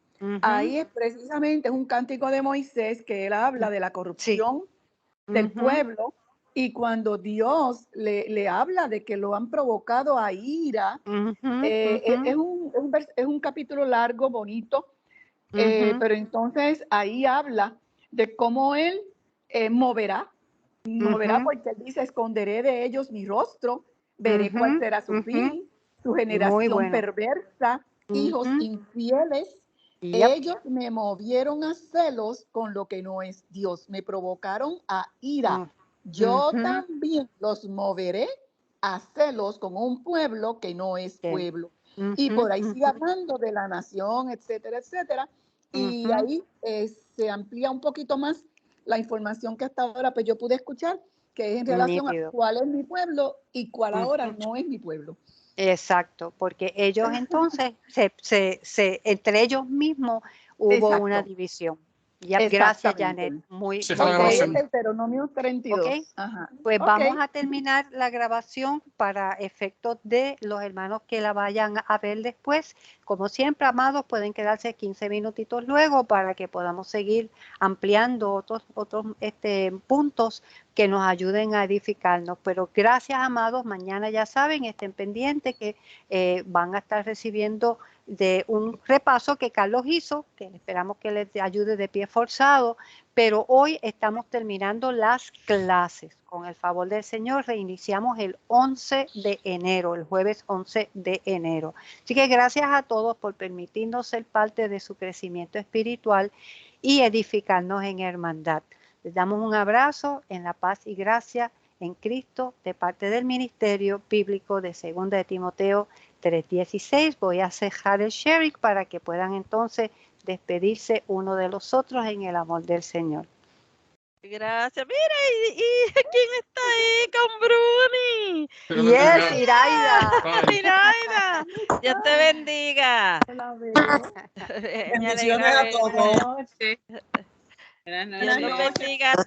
Ahí es precisamente un cántico de Moisés que él habla de la corrupción del pueblo, y cuando Dios le habla de que lo han provocado a ira, es un capítulo largo, bonito, pero entonces ahí habla de cómo él moverá porque él dice: esconderé de ellos mi rostro, veré cuál será su fin, su generación perversa, hijos infieles. Ellos me movieron a celos con lo que no es Dios, me provocaron a ira. Yo también los moveré a celos con un pueblo que no es pueblo. Y por ahí sigue hablando de la nación, etcétera, etcétera. Y ahí se amplía un poquito más la información que hasta ahora pues yo pude escuchar, que es en relación a cuál es mi pueblo y cuál ahora no es mi pueblo. Exacto, porque ellos entonces, entre ellos mismos hubo una división. Ya, gracias, Exactamente. Janet. Muy, Sí, muy fue la Ok, bien. grabación. Deuteronomio 32. Ok. Ajá. Pues Ok. vamos a terminar la grabación para efectos de los hermanos que la vayan a ver después. Como siempre, amados, pueden quedarse 15 minutitos luego para que podamos seguir ampliando otros puntos que nos ayuden a edificarnos. Pero gracias, amados. Mañana ya saben, estén pendientes que van a estar recibiendo de un repaso que Carlos hizo, que esperamos que les ayude de pie forzado, pero hoy estamos terminando las clases. Con el favor del Señor, reiniciamos el 11 de enero, el jueves 11 de enero. Así que gracias a todos por permitirnos ser parte de su crecimiento espiritual y edificarnos en hermandad. Les damos un abrazo en la paz y gracia en Cristo de parte del Ministerio Bíblico de 2 de Timoteo 3:16. Voy a cejar el sharing para que puedan entonces despedirse uno de los otros en el amor del Señor. Gracias. Mira, ¿y quién está ahí con Bruni? Pero Yes, Iraida. Iraida, Dios te bendiga. La veo. Me Bendiciones alegra a verte. todos. Buenas Dios los noches. bendiga.